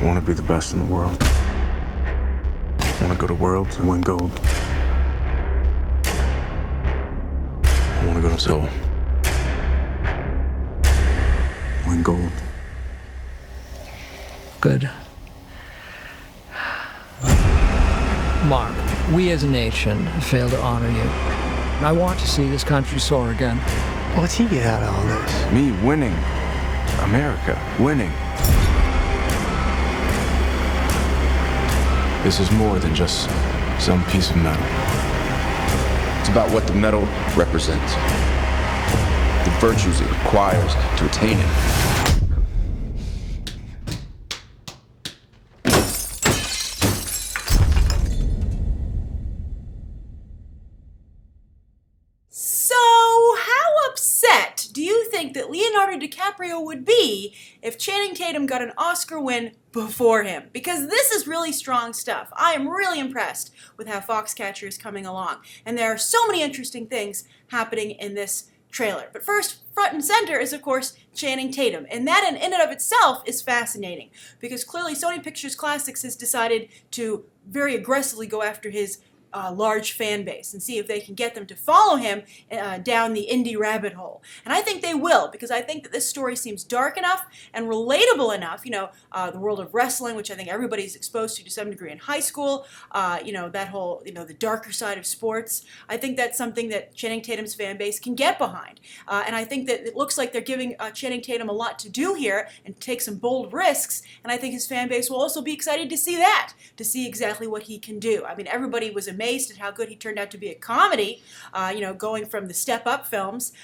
I want to be the best in the world. I want to go to Worlds and win gold. I want to go to Seoul. Win gold. Good. Mark, we as a nation failed to honor you. I want to see this country soar again. What's he get out of all this? Me winning. America winning. This is more than just some piece of metal. It's about what the medal represents, the virtues it requires to attain it. That Leonardo DiCaprio would be if Channing Tatum got an Oscar win before him, because this is really strong stuff. I am really impressed with how Foxcatcher is coming along, and there are so many interesting things happening in this trailer. But first, front and center is, of course, Channing Tatum, and that in and of itself is fascinating, because clearly Sony Pictures Classics has decided to very aggressively go after his large fan base and see if they can get them to follow him down the indie rabbit hole. And I think they will, because I think that this story seems dark enough and relatable enough. You know, the world of wrestling, which I think everybody's exposed to some degree in high school, you know, that whole, you know, the darker side of sports. I think that's something that Channing Tatum's fan base can get behind. And I think that it looks like they're giving Channing Tatum a lot to do here and take some bold risks. And I think his fan base will also be excited to see that, to see exactly what he can do. I mean, everybody was amazed at how good he turned out to be a comedy, you know, going from the Step Up films,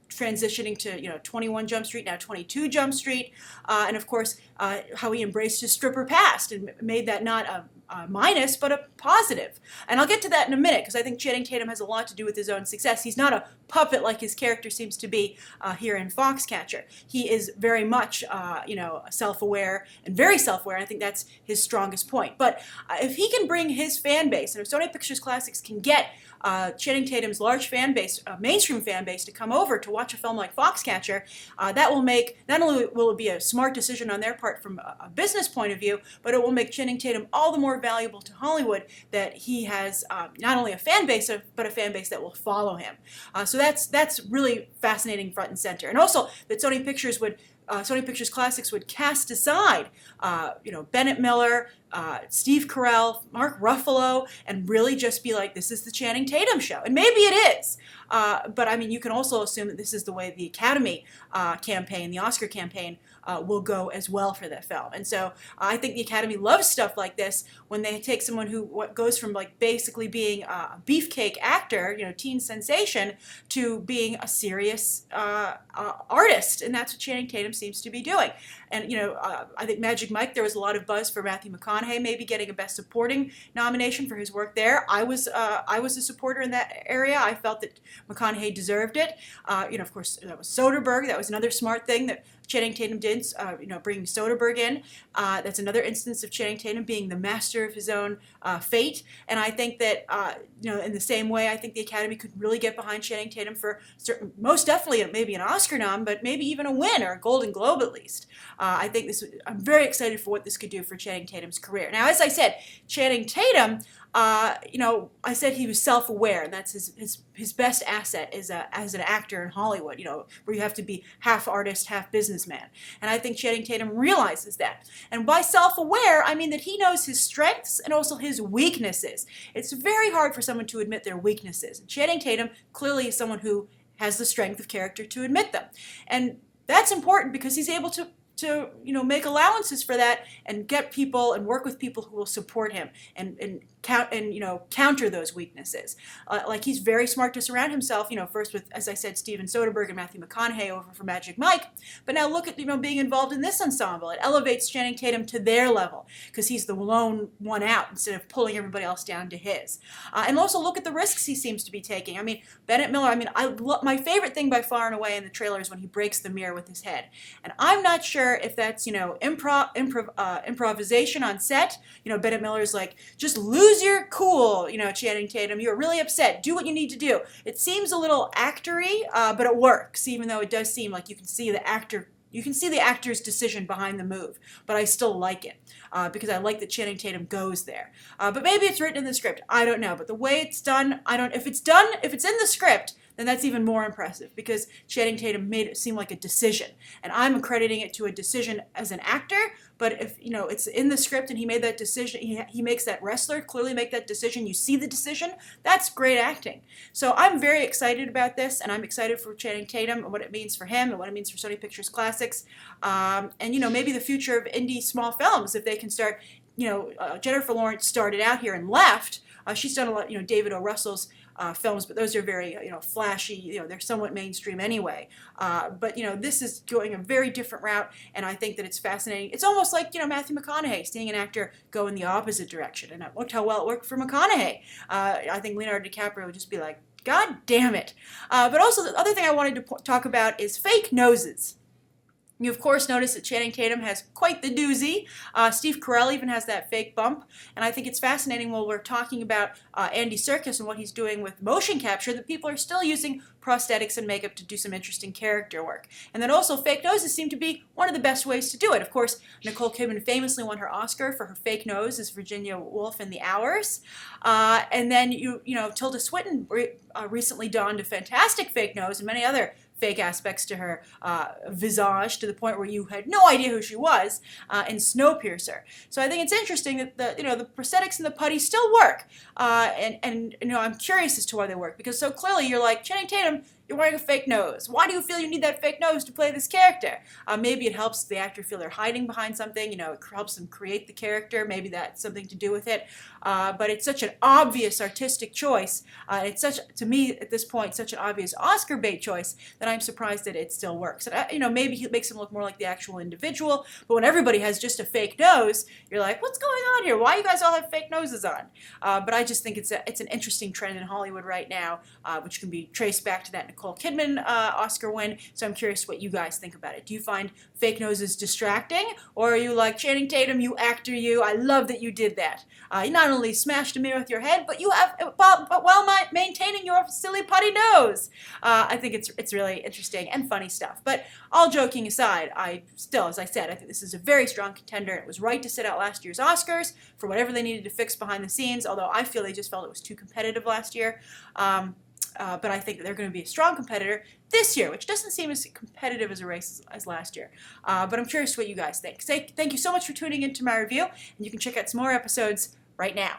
transitioning to, you know, 21 Jump Street, now 22 Jump Street, and of course, how he embraced his stripper past and made that not a minus, but a positive. And I'll get to that in a minute, because I think Channing Tatum has a lot to do with his own success. He's not a puppet like his character seems to be here in Foxcatcher. He is very much, you know, self-aware and very self-aware. I think that's his strongest point. But if he can bring his fan base, and if Sony Pictures Classics can get Channing Tatum's large fan base, mainstream fan base, to come over to watch a film like Foxcatcher, that will make, not only will it be a smart decision on their part from a business point of view, but it will make Channing Tatum all the more valuable to Hollywood that he has not only a fan base, but a fan base that will follow him. So that's really fascinating, front and center. And also that Sony Pictures Classics would cast aside, you know, Bennet Miller, Steve Carell, Mark Ruffalo, and really just be like, this is the Channing Tatum show. And maybe it is. But I mean, you can also assume that this is the way the Academy campaign, the Oscar campaign, will go as well for that film. And so I think the Academy loves stuff like this when they take someone who goes from like basically being a beefcake actor, you know, teen sensation, to being a serious artist. And that's what Channing Tatum seems to be doing. And, you know, I think Magic Mike, there was a lot of buzz for Matthew McConaughey maybe getting a Best Supporting nomination for his work there. I was a supporter in that area. I felt that McConaughey deserved it. You know, of course, that was Soderbergh. That was another smart thing that Channing Tatum did, you know, bringing Soderbergh in. That's another instance of Channing Tatum being the master of his own fate. And I think that, you know, in the same way, I think the Academy could really get behind Channing Tatum for certain, most definitely maybe an Oscar nom, but maybe even a win or a Golden Globe at least. I think I'm very excited for what this could do for Channing Tatum's career. Now, as I said, Channing Tatum, you know, I said he was self-aware, and that's his best asset is as an actor in Hollywood, you know, where you have to be half artist, half businessman. And I think Channing Tatum realizes that. And by self-aware, I mean that he knows his strengths and also his weaknesses. It's very hard for someone to admit their weaknesses. And Channing Tatum clearly is someone who has the strength of character to admit them. And that's important because he's able to you know, make allowances for that and get people and work with people who will support him and you know, counter those weaknesses. Like, he's very smart to surround himself, you know, first with, as I said, Steven Soderbergh and Matthew McConaughey over for Magic Mike, but now look at, you know, being involved in this ensemble. It elevates Channing Tatum to their level because he's the lone one out instead of pulling everybody else down to his. And also look at the risks he seems to be taking. I mean, Bennet Miller, I mean, my favorite thing by far and away in the trailer is when he breaks the mirror with his head. And I'm not sure if that's, you know, improvisation on set. You know, Bennet Miller's like, just lose your cool, you know, Channing Tatum. You're really upset. Do what you need to do. It seems a little actory, but it works, even though it does seem like you can see the actor You can see the actor's decision behind the move, but I still like it because I like that Channing Tatum goes there. But maybe it's written in the script. I don't know. But the way it's done, if it's in the script, then that's even more impressive because Channing Tatum made it seem like a decision. And I'm accrediting it to a decision as an actor, but if, it's in the script and he made that decision, he makes that wrestler clearly make that decision, you see the decision, that's great acting. So I'm very excited about this, and I'm excited for Channing Tatum and what it means for him and what it means for Sony Pictures Classics. And, maybe the future of indie small films, if they can start, Jennifer Lawrence started out here and left. She's done a lot, David O. Russell's films, but those are very, flashy, they're somewhat mainstream anyway. But, this is going a very different route, and I think that it's fascinating. It's almost like, Matthew McConaughey, seeing an actor go in the opposite direction, and look how well it worked for McConaughey. I think Leonardo DiCaprio would just be like, God damn it. But also, the other thing I wanted to talk about is fake noses. You, of course, notice that Channing Tatum has quite the doozy. Steve Carell even has that fake bump. And I think it's fascinating while we're talking about Andy Serkis and what he's doing with motion capture that people are still using prosthetics and makeup to do some interesting character work. And then also fake noses seem to be one of the best ways to do it. Of course, Nicole Kidman famously won her Oscar for her fake nose as Virginia Woolf in The Hours. And then, Tilda Swinton recently donned a fantastic fake nose and many other fake aspects to her visage to the point where you had no idea who she was in Snowpiercer. So I think it's interesting that the prosthetics and the putty still work, and I'm curious as to why they work, because so clearly you're like, Channing Tatum, you're wearing a fake nose. Why do you feel you need that fake nose to play this character? Maybe it helps the actor feel they're hiding behind something. It helps them create the character. Maybe that's something to do with it. But it's such an obvious artistic choice. It's to me, at this point, such an obvious Oscar bait choice that I'm surprised that it still works. And, maybe it makes him look more like the actual individual. But when everybody has just a fake nose, you're like, what's going on here? Why do you guys all have fake noses on? But I just think it's an interesting trend in Hollywood right now, which can be traced back to that Nicole Kidman Oscar win. So I'm curious what you guys think about it. Do you find fake noses distracting, or are you like, Channing Tatum, you actor, you? I love that you did that. You not only smashed a mirror with your head, but you have while maintaining your silly putty nose. I think it's really interesting and funny stuff. But all joking aside, as I said, I think this is a very strong contender. It was right to sit out last year's Oscars for whatever they needed to fix behind the scenes. Although I feel they just felt it was too competitive last year. But I think that they're going to be a strong competitor this year, which doesn't seem as competitive as a race as last year. But I'm curious what you guys think. Thank you so much for tuning into my review, and you can check out some more episodes right now.